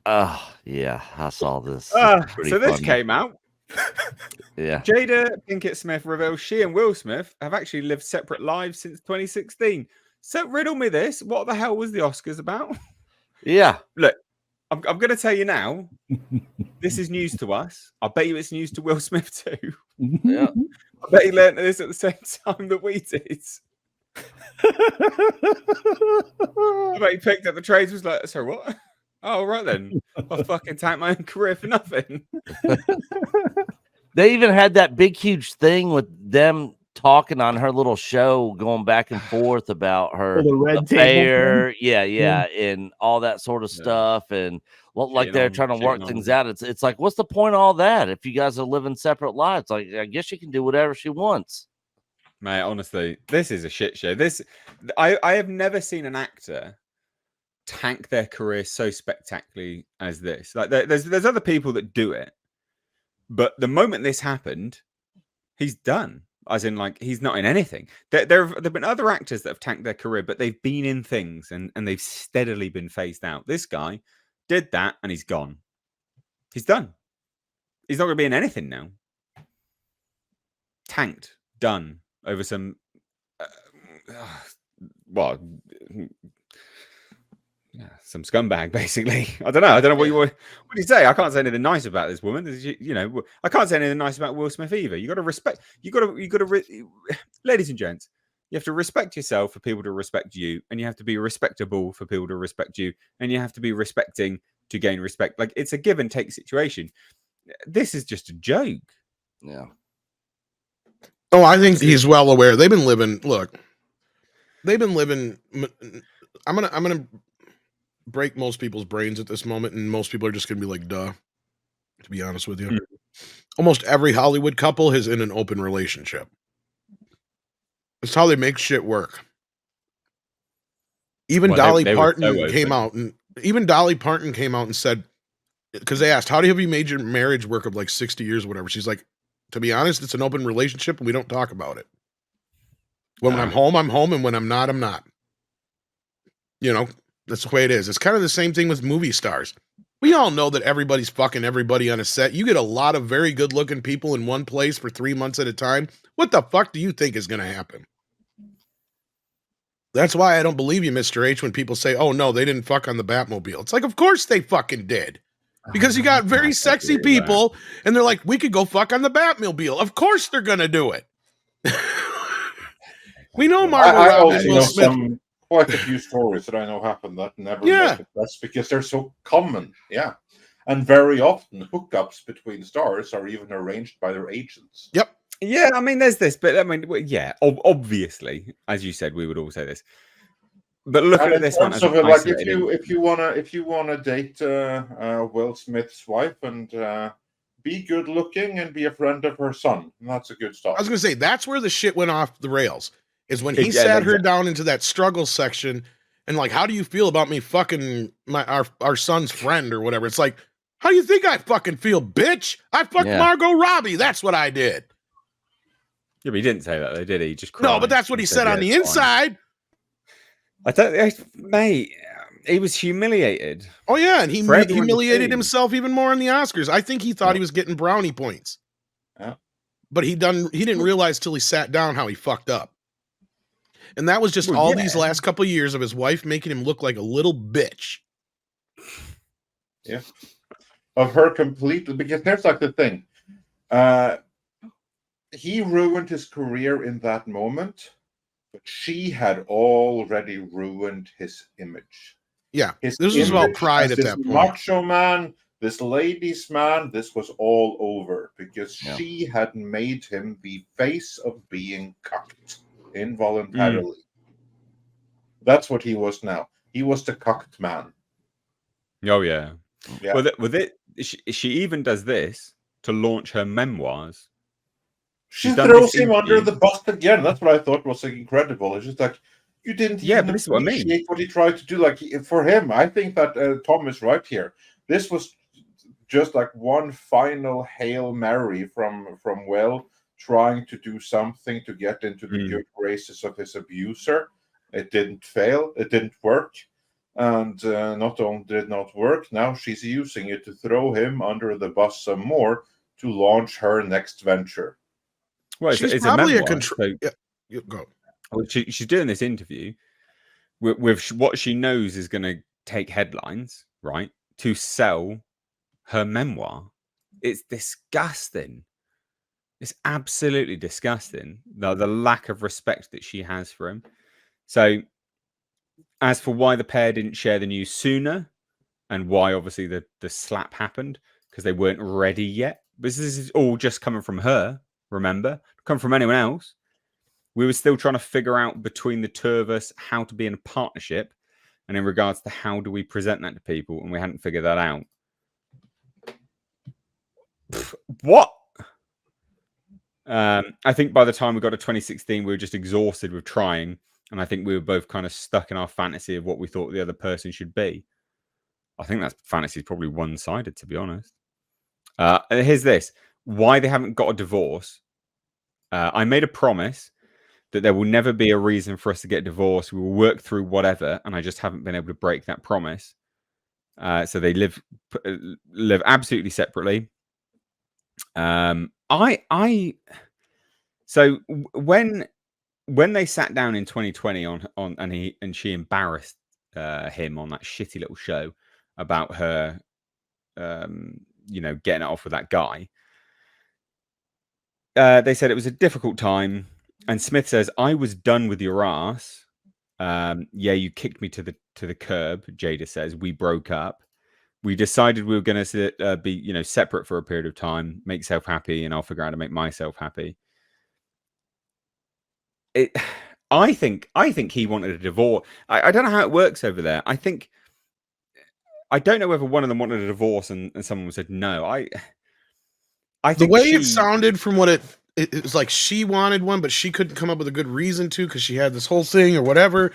Oh, yeah, I saw this. This is pretty So this funny. came out. Yeah. Jada Pinkett Smith reveals she and Will Smith have actually lived separate lives since 2016. So riddle me this: what the hell was the Oscars about? Yeah. Look, I'm going to tell you now. This is news to us. I bet you it's news to Will Smith too. Yeah. I bet he learned this at the same time that we did. I bet he picked up the trades. Was like, so what? Oh, right then. I'll fucking tank my own career for nothing. They even had that big, huge thing with them talking on her little show, going back and forth about her the red table affair. thing. Yeah, and all that sort of stuff. And like they're trying to work things out. It's like, what's the point of all that if you guys are living separate lives? Like, I guess she can do whatever she wants. Mate, honestly, this is a shit show. I have never seen an actor tank their career so spectacularly as this. Like, there's other people that do it, but the moment this happened, he's done. As in, like, he's not in anything. There've been other actors that have tanked their career, but they've been in things and they've steadily been phased out. This guy did that and he's gone. He's done. He's not going to be in anything now. Tanked, done over some. Well, some scumbag, basically. I don't know what do you say. I can't say anything nice about this woman. I can't say anything nice about Will Smith either. You got to respect. Ladies and gents, you have to respect yourself for people to respect you, and you have to be respectable for people to respect you, and you have to be respecting to gain respect. Like, it's a give and take situation. This is just a joke. Yeah. Oh, I think he's well aware. They've been living. Look, they've been living. I'm gonna break most people's brains at this moment, and most people are just gonna be like, "Duh." To be honest with you, almost every Hollywood couple is in an open relationship. It's how they make shit work. Even Dolly Parton came out and said, because they asked, "How have you made your marriage work of like 60 years or whatever?" She's like, "To be honest, it's an open relationship and we don't talk about it. When I'm home, and when I'm not, I'm not." You know, that's the way it is. It's kind of the same thing with movie stars. We all know that everybody's fucking everybody on a set. You get a lot of very good looking people in one place for 3 months at a time. What the fuck do you think is going to happen? That's why I don't believe you, Mr. H, when people say, "Oh no, they didn't fuck on the Batmobile." It's like, of course they fucking did. Because you got very sexy people and they're like, "We could go fuck on the Batmobile." Of course they're going to do it. We know Margot Robbie, Will Smith. Quite a few stories that I know happen that never make it. That's because they're so common. Yeah. And very often hookups between stars are even arranged by their agents. Yep. Yeah, I mean, there's this, but I mean, yeah, obviously, as you said, we would all say this. But look at this one. Like, if you wanna date Will Smith's wife and be good looking and be a friend of her son, that's a good start. I was gonna say that's where the shit went off the rails. Is when he sat her down into that struggle section and like, "How do you feel about me fucking our son's friend or whatever?" It's like, how do you think I fucking feel, bitch? I fucked Margot Robbie. That's what I did. Yeah, but he didn't say that, though, did he? He just cried. No, but that's what he said on the inside. Mate, he was humiliated. Oh yeah, and he humiliated himself even more in the Oscars. I think he thought he was getting brownie points. Yeah. But he didn't realize till he sat down how he fucked up. And that was just these last couple of years of his wife making him look like a little bitch. Yeah. Of her completely, because there's like the thing. He ruined his career in that moment, but she had already ruined his image. Yeah. This was about pride at that point. Macho man, this ladies' man, this was all over because she had made him the face of being cucked involuntarily. That's what he was now. He was the cucked man. Oh yeah. Well, she even does this to launch her memoirs. She throws him under the bus again. That's what I thought was incredible. It's just like, you didn't but this is what I mean. What he tried to do. Like, for him, I think that Tom is right here. This was just like one final Hail Mary from Will trying to do something to get into the good graces of his abuser. It didn't fail. It didn't work. And not only did not work, now she's using it to throw him under the bus some more to launch her next venture. Well, she's it's probably a memoir. Yeah, go. She's doing this interview with what she knows is going to take headlines, right? To sell her memoir. It's disgusting. It's absolutely disgusting. The lack of respect that she has for him. So, as for why the pair didn't share the news sooner, and why obviously the slap happened, because they weren't ready yet. This is all just coming from her, remember? Come from anyone else. We were still trying to figure out between the two of us how to be in a partnership, and in regards to how do we present that to people, and we hadn't figured that out. What? I think by the time we got to 2016, we were just exhausted with trying, and I think we were both kind of stuck in our fantasy of what we thought the other person should be. I think that fantasy is probably one-sided, to be honest. Here's this. Why they haven't got a divorce. I made a promise that there will never be a reason for us to get divorced. We will work through whatever, and I just haven't been able to break that promise. So they live absolutely separately. So when they sat down in 2020 and she embarrassed him on that shitty little show about her, getting it off with that guy. They said it was a difficult time, and Smith says, "I was done with your ass. Yeah, you kicked me to the curb." Jada says, "We broke up. We decided we were going to be, separate for a period of time, make yourself happy, and I'll figure out how to make myself happy." I think he wanted a divorce. I don't know how it works over there. I don't know whether one of them wanted a divorce and someone said no. I think the way it sounded from what it was like, she wanted one, but she couldn't come up with a good reason to because she had this whole thing or whatever.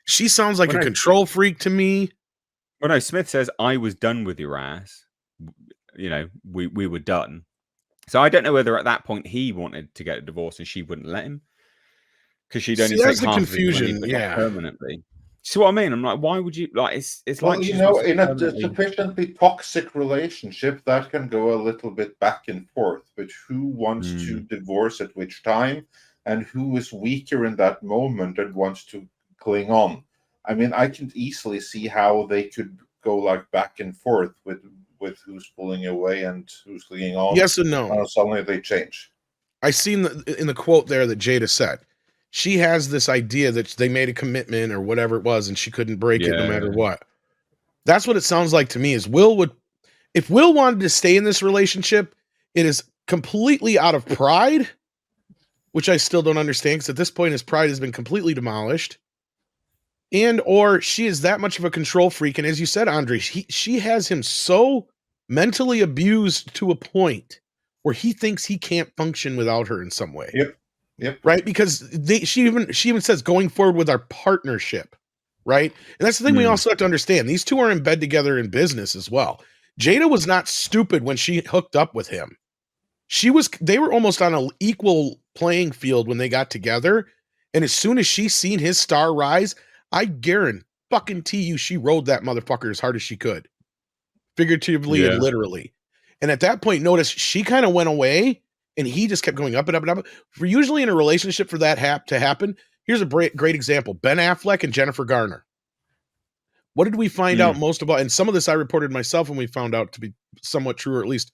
She sounds like a control freak to me. Well, no, Smith says, "I was done with your ass. We were done." So I don't know whether at that point he wanted to get a divorce and she wouldn't let him because she'd only take half confusion, of his money, permanently. See what I mean? I'm like, why would you like? It's well, like, in a sufficiently toxic relationship, that can go a little bit back and forth. But who wants to divorce at which time, and who is weaker in that moment and wants to cling on? I mean, I can easily see how they could go like back and forth with who's pulling away and who's clinging on. Yes and no. Suddenly they change. I seen in the quote there that Jada said, she has this idea that they made a commitment or whatever it was, and she couldn't break it no matter what. That's what it sounds like to me. Is if Will wanted to stay in this relationship, it is completely out of pride, which I still don't understand because at this point his pride has been completely demolished. And or she is that much of a control freak. And as you said, Andre, she has him so mentally abused to a point where he thinks he can't function without her in some way. Yep. Right? Because she even says going forward with our partnership. Right? And that's the thing we also have to understand. These two are in bed together in business as well. Jada was not stupid when she hooked up with him. They were almost on an equal playing field when they got together. And as soon as she seen his star rise, I guarantee you she rode that motherfucker as hard as she could. Figuratively and literally. And at that point, notice she kind of went away and he just kept going up and up and up. For usually in a relationship for that to happen, here's a great example. Ben Affleck and Jennifer Garner. What did we find out most about? And some of this I reported myself when we found out to be somewhat true, or at least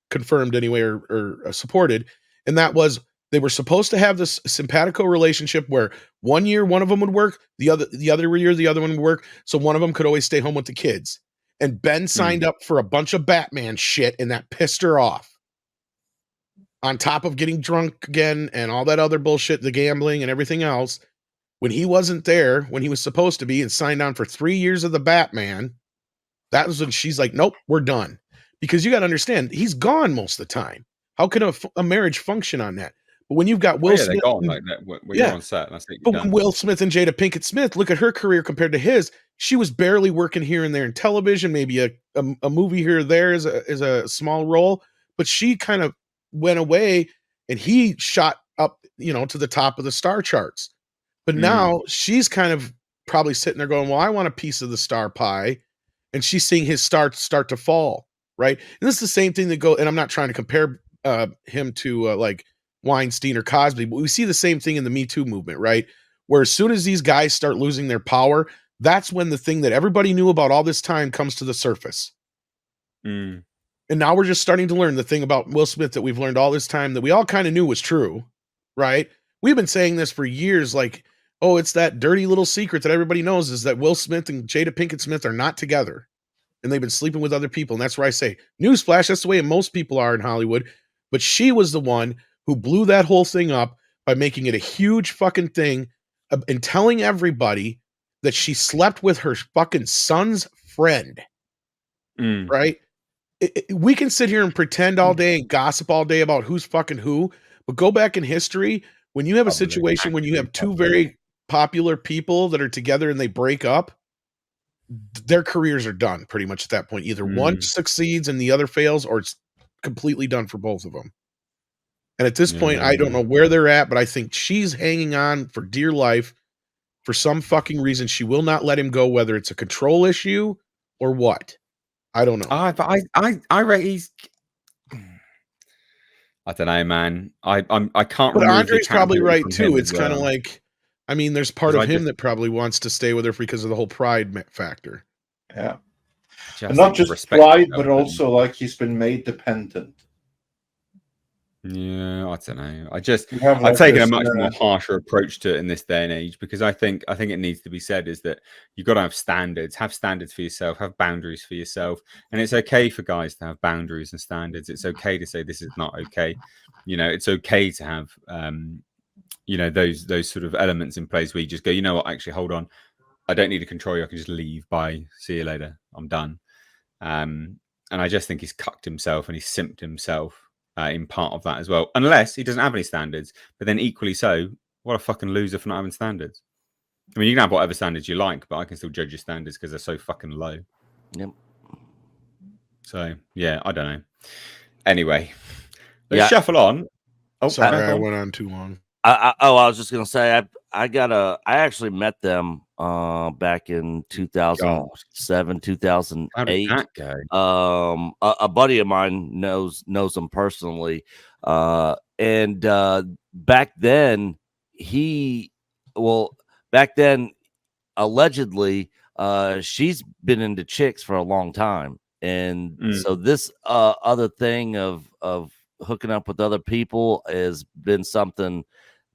confirmed anyway, or supported. And that was, they were supposed to have this simpatico relationship where 1 year one of them would work, the other year the other one would work, so one of them could always stay home with the kids. And Ben signed up for a bunch of Batman shit, and that pissed her off. On top of getting drunk again and all that other bullshit, the gambling and everything else, when he wasn't there, when he was supposed to be, and signed on for 3 years of the Batman, that was when she's like, nope, we're done. Because you got to understand, he's gone most of the time. How can a marriage function on that? But when you've got Will Smith, they're gone like that. When you're on set, that's it. But when Will Smith and Jada Pinkett Smith, look at her career compared to his. She was barely working here and there in television, maybe a movie here or there is a small role, but she kind of went away, and he shot up, to the top of the star charts. But now she's kind of probably sitting there going, well, I want a piece of the star pie. And she's seeing his star start to fall, right? And this is the same thing that go. And I'm not trying to compare him to like Weinstein or Cosby, but we see the same thing in the Me Too movement, right? Where as soon as these guys start losing their power, that's when the thing that everybody knew about all this time comes to the surface. Mm. And now we're just starting to learn the thing about Will Smith that we've learned all this time that we all kind of knew was true, right? We've been saying this for years, like, oh, it's that dirty little secret that everybody knows is that Will Smith and Jada Pinkett Smith are not together. And they've been sleeping with other people. And that's where I say, newsflash, that's the way most people are in Hollywood. But she was the one who blew that whole thing up by making it a huge fucking thing and telling everybody that she slept with her fucking son's friend. Right? We can sit here and pretend all day and gossip all day about who's fucking who, but go back in history when you have a situation when you have two very popular people that are together and they break up, their careers are done pretty much at that point. Either one succeeds and the other fails, or it's completely done for both of them. And at this point, I don't know where they're at, but I think she's hanging on for dear life for some fucking reason. She will not let him go, whether it's a control issue or what. I don't know. But I rate he's. I don't know, man. I can't. But Andre's probably right too. It's kind of like, I mean, there's part of him that probably wants to stay with her because of the whole pride factor. Yeah, and not just pride, but also like he's been made dependent. Yeah, I don't know. I've taken a much more harsher approach to it in this day and age because I think it needs to be said is that you've got to have standards for yourself, have boundaries for yourself, and it's okay for guys to have boundaries and standards. It's okay to say this is not okay. You know, it's okay to have those sort of elements in place where you just go, you know what, actually, hold on, I don't need to control you. I can just leave. Bye. See you later. I'm done. And I just think he's cucked himself and he's simped himself. In part of that as well, unless he doesn't have any standards. But then equally so, what a fucking loser for not having standards. I mean, you can have whatever standards you like, but I can still judge your standards because they're so fucking low. Yep. So yeah, I don't know. Anyway, let's shuffle on. Oh, sorry, I went on too long. I was just gonna say I actually met them back in 2007, 2008. How did that go? A buddy of mine knows them personally, and back then allegedly she's been into chicks for a long time, and so this other thing of hooking up with other people has been something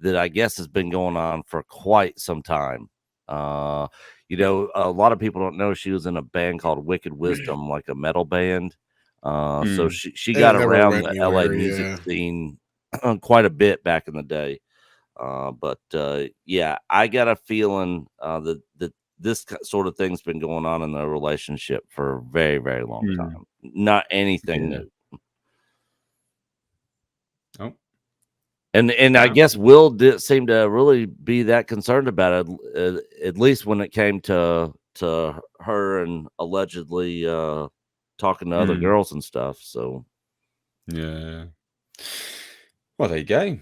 that I guess has been going on for quite some time. A lot of people don't know she was in a band called Wicked Wisdom, like a metal band. So she got around the LA music scene quite a bit back in the day. But I got a feeling that this sort of thing's been going on in their relationship for a very, very long time. Not anything new. Oh. And I guess Will didn't seem to really be that concerned about it, at least when it came to her and allegedly talking to other girls and stuff. So, yeah. Well, there you go.